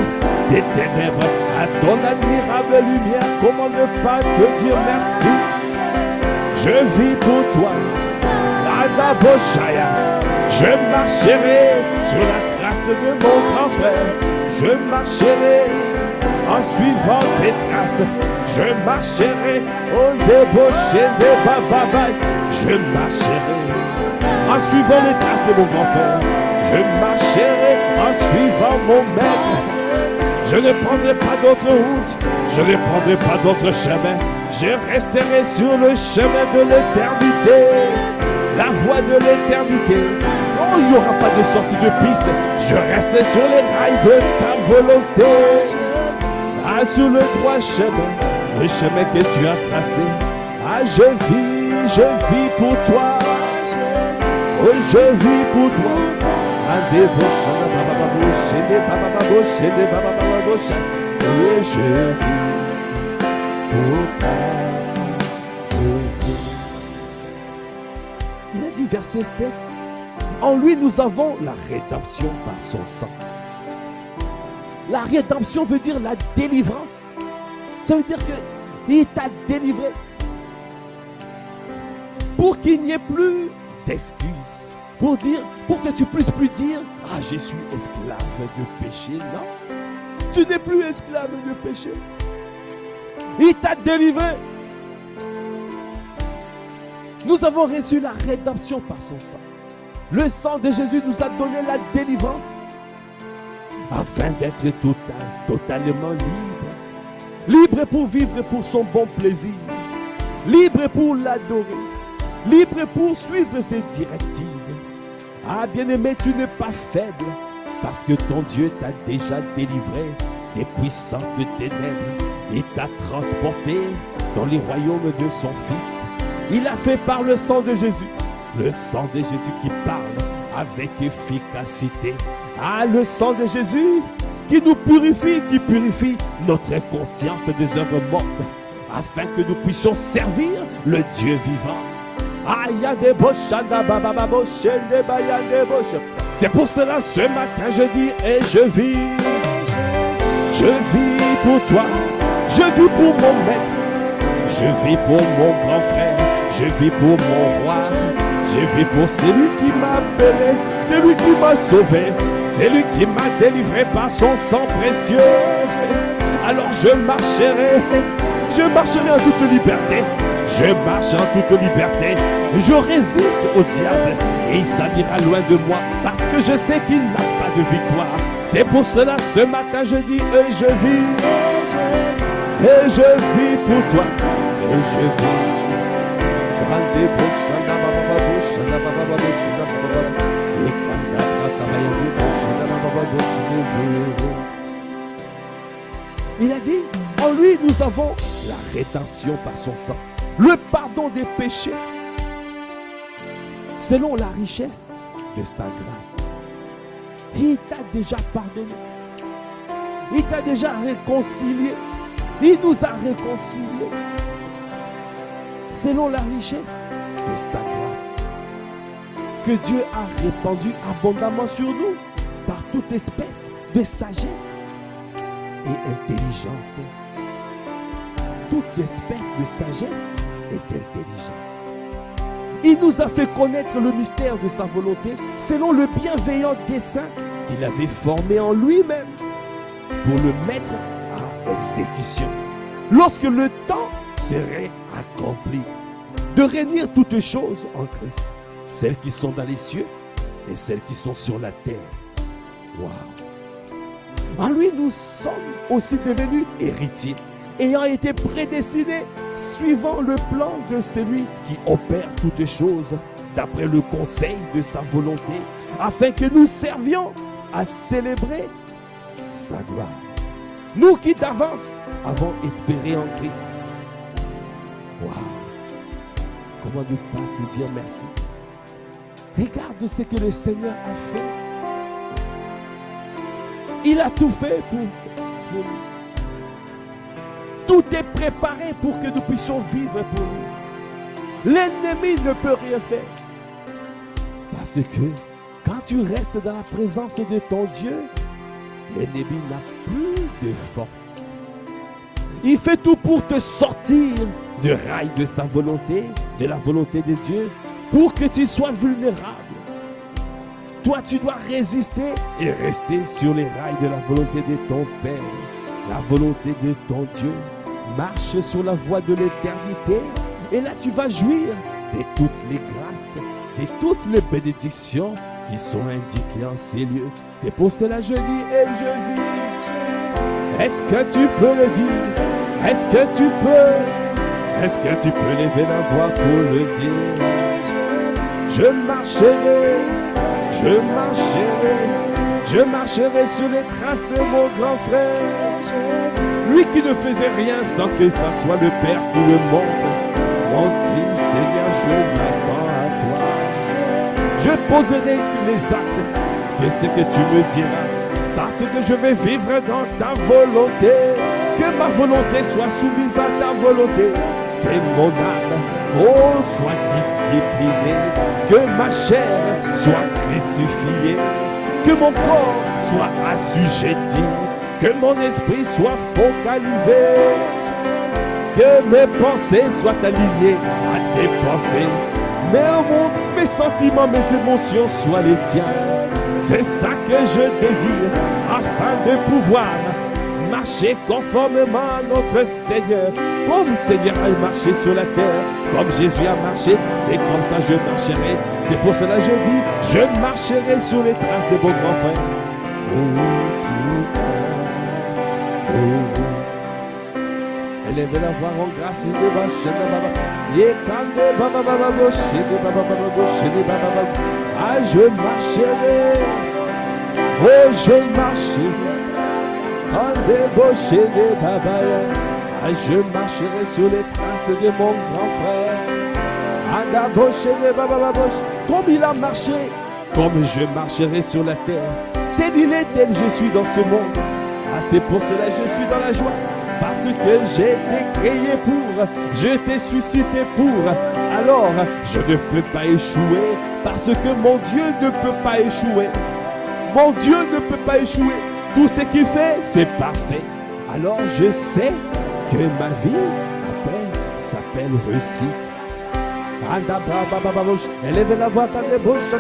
des ténèbres à ton admirable lumière, comment ne pas te dire merci? Je vis pour toi, Adaboshaya. Je marcherai sur la trace de mon grand frère. Je marcherai en suivant tes traces. Je marcherai au débauché des bababas. Je marcherai en suivant les traces de mon grand frère. Je marcherai en suivant mon maître. Je ne prendrai pas d'autre route. Je ne prendrai pas d'autre chemin. Je resterai sur le chemin de l'éternité. La voie de l'éternité. Oh, il n'y aura pas de sortie de piste. Je resterai sur les rails de ta volonté. Ah, sur le droit chemin. Le chemin que tu as tracé. Ah, je vis pour toi. Oh, je vis pour toi. Et je vis pour toi. Il a dit verset 7. En lui nous avons la rédemption par son sang. La rédemption veut dire la délivrance. Ça veut dire qu'il t'a délivré pour qu'il n'y ait plus d'excuses. Pour que tu puisses plus dire, ah, je suis esclave de péché. Non, tu n'es plus esclave de péché. Il t'a délivré. Nous avons reçu la rédemption par son sang. Le sang de Jésus nous a donné la délivrance afin d'être totalement libre. Libre pour vivre pour son bon plaisir. Libre pour l'adorer. Libre pour suivre ses directives. Ah, bien-aimé, tu n'es pas faible parce que ton Dieu t'a déjà délivré des puissances de ténèbres et t'a transporté dans les royaumes de son Fils. Il a fait par le sang de Jésus. Le sang de Jésus qui parle avec efficacité. Ah, le sang de Jésus qui nous purifie, qui purifie notre conscience des œuvres mortes afin que nous puissions servir le Dieu vivant. C'est pour cela ce matin je dis et je vis pour toi, je vis pour mon maître, je vis pour mon grand frère, je vis pour mon roi, je vis pour celui qui m'a appelé, celui qui m'a sauvé, celui qui m'a délivré par son sang précieux. Alors je marcherai en toute liberté. Je marche en toute liberté, je résiste au diable et il s'en ira loin de moi parce que je sais qu'il n'a pas de victoire. C'est pour cela ce matin je dis et je vis pour toi et je vis. Il a dit, en lui nous avons la rédemption par son sang. Le pardon des péchés, selon la richesse de sa grâce. Il t'a déjà pardonné. Il t'a déjà réconcilié. Il nous a réconciliés. Selon la richesse de sa grâce. Que Dieu a répandu abondamment sur nous par toute espèce de sagesse et intelligence. Toute espèce de sagesse et d'intelligence. Il nous a fait connaître le mystère de sa volonté selon le bienveillant dessein qu'il avait formé en lui-même pour le mettre à exécution. Lorsque le temps serait accompli de réunir toutes choses en Christ, celles qui sont dans les cieux et celles qui sont sur la terre. Waouh! En lui, nous sommes aussi devenus héritiers, ayant été prédestinés, suivant le plan de celui qui opère toutes choses, d'après le conseil de sa volonté, afin que nous servions à célébrer sa gloire. Nous qui d'avance avons espéré en Christ. Waouh! Comment ne pas te dire merci? Regarde ce que le Seigneur a fait. Il a tout fait pour nous. Tout est préparé pour que nous puissions vivre pour nous. L'ennemi ne peut rien faire. Parce que quand tu restes dans la présence de ton Dieu, l'ennemi n'a plus de force. Il fait tout pour te sortir du rail de sa volonté, de la volonté de Dieu, pour que tu sois vulnérable. Toi, tu dois résister et rester sur les rails de la volonté de ton Père, la volonté de ton Dieu. Marche sur la voie de l'éternité et là, tu vas jouir de toutes les grâces, de toutes les bénédictions qui sont indiquées en ces lieux. C'est pour cela que je dis et je vis. Est-ce que tu peux le dire? Est-ce que tu peux? Est-ce que tu peux lever la voix pour le dire? Je marcherai, je marcherai sur les traces de mon grand frère. Lui qui ne faisait rien sans que ça soit le Père qui le montre. Moi aussi, Seigneur, je m'attends à toi. Je poserai les actes de ce que tu me diras, parce que je vais vivre dans ta volonté. Que ma volonté soit soumise à ta volonté. Que mon âme, soit disciplinée. Que ma chair soit crucifiée. Que mon corps soit assujetti. Que mon esprit soit focalisé. Que mes pensées soient alignées à tes pensées. Mes sentiments, mes émotions soient les tiens. C'est ça que je désire afin de pouvoir marcher conformément à notre Seigneur. Comme le Seigneur a marché sur la terre, comme Jésus a marché, c'est comme ça je marcherai. C'est pour cela que je dis, je marcherai sur les traces de mon grand frère. Élevez la voix en grâce et de ah, je marcherai. Oh, je marcherai. Ah, je marcherai sur les traces de mon grand frère. Comme il a marché, comme je marcherai sur la terre. Tel il est, tel je suis dans ce monde. Ah, c'est pour cela que je suis dans la joie. Parce que j'ai été créé pour, je t'ai suscité pour. Alors, je ne peux pas échouer. Parce que mon Dieu ne peut pas échouer. Mon Dieu ne peut pas échouer. Tout ce qu'il fait, c'est parfait. Alors, je sais que ma vie s'appelle réussite. Élevez la voix dans les bouches.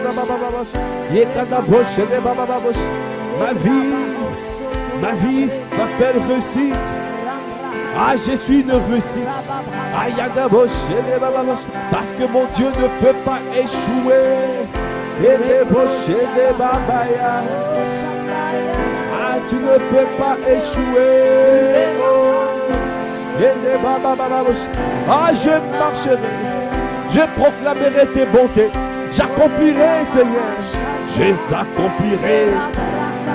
Ma vie s'appelle réussite. Ah, je suis une réussite. Parce que mon Dieu ne peut pas échouer. Ah, tu ne peux pas échouer. Ah, je marcherai. Je proclamerai tes bontés. J'accomplirai, Seigneur. Je t'accomplirai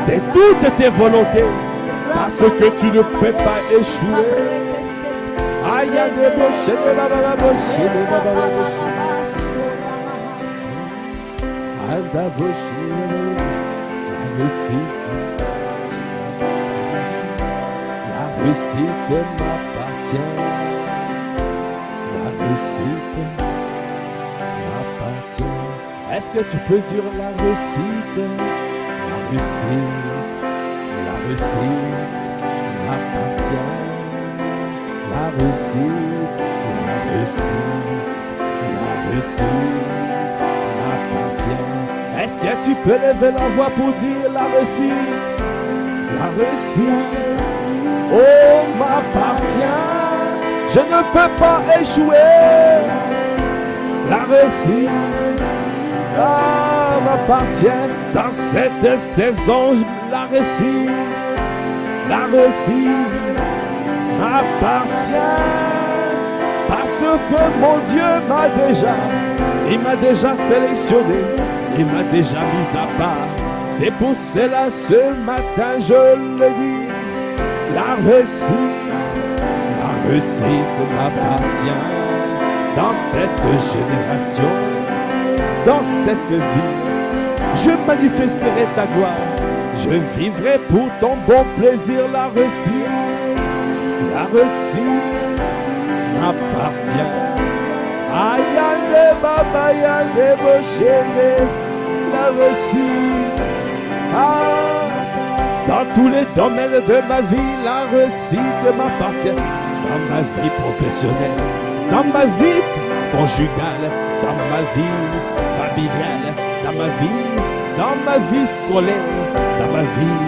de toutes tes volontés. Parce que tu ne peux pas échouer. Aïe, la réussite, m'appartient. La réussite m'appartient. Est-ce que tu peux dire la réussite? La réussite. La réussite m'appartient. La réussite, la réussite, la réussite m'appartient. Est-ce que tu peux lever la voix pour dire la réussite? La réussite, oh, m'appartient. Je ne peux pas échouer. La réussite, ah, m'appartient. Dans cette saison, la réussite. La réussite m'appartient parce que mon Dieu il m'a déjà sélectionné, il m'a déjà mis à part. C'est pour cela ce matin je le dis, la réussite m'appartient. Dans cette génération, dans cette vie, je manifesterai ta gloire. Je vivrai pour ton bon plaisir. La réussite m'appartient. Ayande baba yande bochene, la réussite. Dans tous les domaines de ma vie, la réussite m'appartient. Dans ma vie professionnelle, dans ma vie conjugale, dans ma vie familiale, dans ma vie scolaire, dans ma vie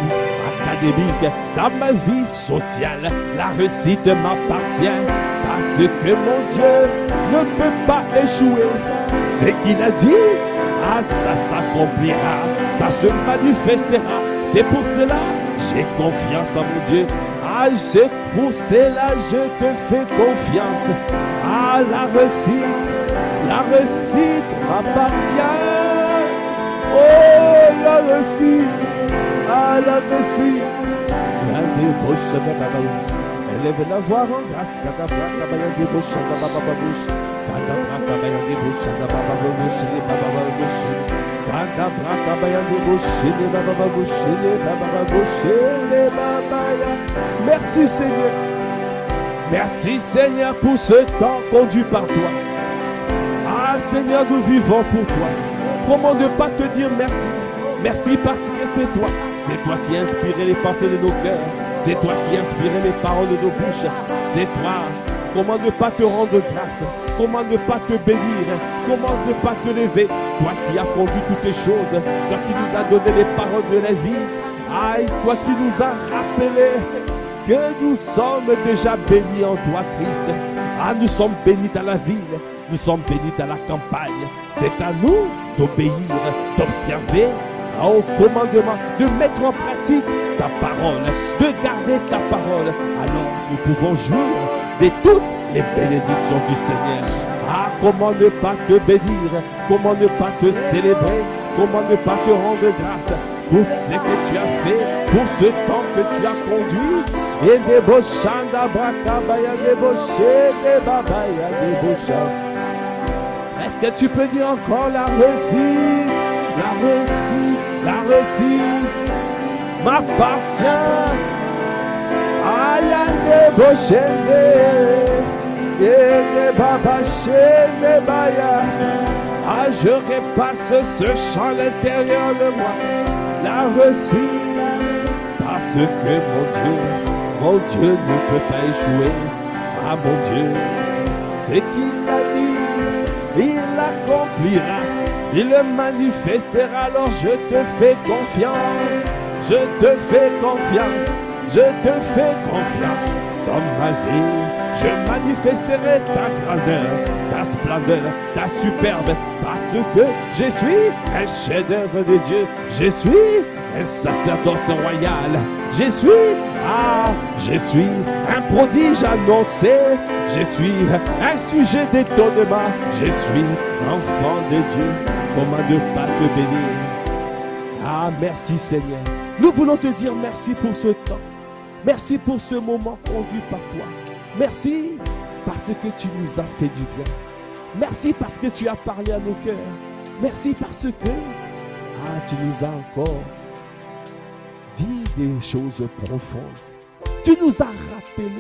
académique, dans ma vie sociale, la réussite m'appartient. Parce que mon Dieu ne peut pas échouer. Ce qu'il a dit, ça s'accomplira, ça se manifestera. C'est pour cela j'ai confiance en mon Dieu. C'est pour cela je te fais confiance. La réussite m'appartient. Oh, la réussite, la réussite. Élève la voix en grâce. Merci Seigneur. Merci Seigneur pour ce temps conduit par toi. Seigneur, nous vivons pour toi. Comment ne pas te dire merci? Merci parce que c'est toi. C'est toi qui as inspiré les pensées de nos cœurs. C'est toi qui as inspiré les paroles de nos bouches. C'est toi. Comment ne pas te rendre grâce? Comment ne pas te bénir? Comment ne pas te lever? Toi qui as conduit toutes les choses. Toi qui nous as donné les paroles de la vie. Toi qui nous as rappelé que nous sommes déjà bénis en toi, Christ. Nous sommes bénis dans la ville. Nous sommes bénis dans la campagne. C'est à nous d'obéir, d'observer au commandement, de mettre en pratique ta parole, de garder ta parole. Alors nous pouvons jouir de toutes les bénédictions du Seigneur. Comment ne pas te bénir? Comment ne pas te célébrer? Comment ne pas te rendre grâce pour ce que tu as fait, pour ce temps que tu as conduit? Et des bochanda brakabaya, des bochés, des babaya, des bochas. Est-ce que tu peux dire encore la réussite? La réussite m'appartient. Ayande bochende, des babachende baya. Je repasse ce chant à l'intérieur de moi. La réussite, parce que mon Dieu ne peut pas échouer. Mon Dieu, c'est qu'il a dit, il l'accomplira, il le manifestera. Alors je te fais confiance, je te fais confiance, je te fais confiance dans ma vie. Je manifesterai ta grandeur, ta splendeur, ta superbe, parce que je suis un chef-d'œuvre de Dieu. Je suis un sacerdoce royal. Je suis un prodige annoncé. Je suis un sujet d'étonnement. Je suis enfant de Dieu. Comment ne pas te bénir? Merci Seigneur. Nous voulons te dire merci pour ce temps. Merci pour ce moment conduit par toi. Merci parce que tu nous as fait du bien. Merci parce que tu as parlé à nos cœurs. Merci parce que tu nous as encore dit des choses profondes. Tu nous as rappelé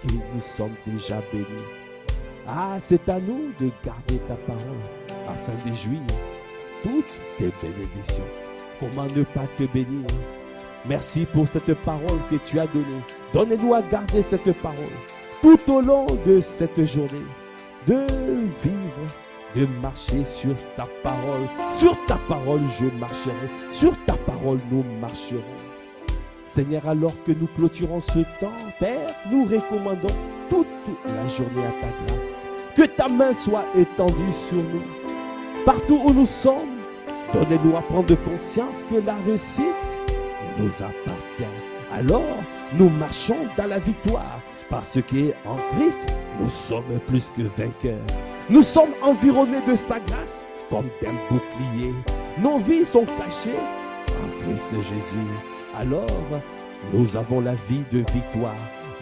que nous sommes déjà bénis. C'est à nous de garder ta parole afin de jouir toutes tes bénédictions. Comment ne pas te bénir? Merci pour cette parole que tu as donnée. Donne-nous à garder cette parole tout au long de cette journée, de vivre, de marcher sur ta parole. Sur ta parole, je marcherai. Sur ta parole, nous marcherons. Seigneur, alors que nous clôturons ce temps, Père, nous recommandons toute la journée à ta grâce. Que ta main soit étendue sur nous. Partout où nous sommes, donnez-nous à prendre conscience que la réussite nous appartient. Alors, nous marchons dans la victoire. Parce qu'en Christ, nous sommes plus que vainqueurs. Nous sommes environnés de sa grâce comme d'un bouclier. Nos vies sont cachées en Christ Jésus. Alors, nous avons la vie de victoire.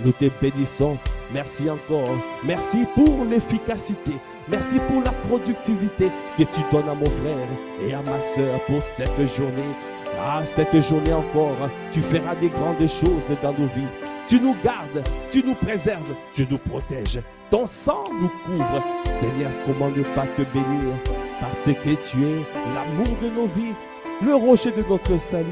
Nous te bénissons. Merci encore. Merci pour l'efficacité. Merci pour la productivité que tu donnes à mon frère et à ma soeur pour cette journée. Ah, cette journée encore, tu feras des grandes choses dans nos vies. Tu nous gardes, tu nous préserves, tu nous protèges. Ton sang nous couvre. Seigneur, comment ne pas te bénir? Parce que tu es l'amour de nos vies, le rocher de notre salut.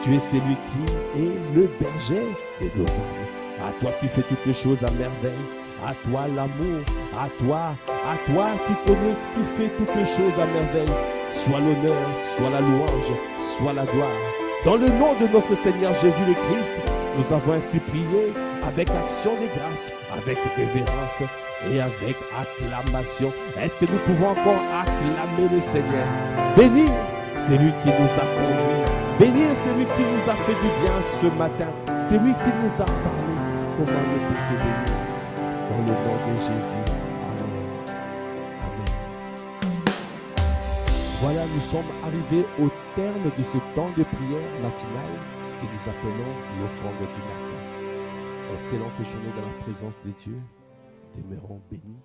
Tu es celui qui est le berger de nos âmes. À toi qui fais toutes les choses à merveille. À toi l'amour, à toi qui connais, qui fais toutes les choses à merveille. Soit l'honneur, soit la louange, soit la gloire. Dans le nom de notre Seigneur Jésus le Christ, nous avons ainsi prié avec action de grâce, avec révérence et avec acclamation. Est-ce que nous pouvons encore acclamer le Seigneur? Bénir celui qui nous a conduits. Bénir celui qui nous a fait du bien ce matin. Celui qui nous a parlé. Comment ne pas te bénir? Dans le nom de Jésus. Amen. Amen. Voilà, nous sommes arrivés au terme de ce temps de prière matinale que nous appelons l'offrande du matin. Excellente journée dans la présence de Dieu. Demeurons bénis.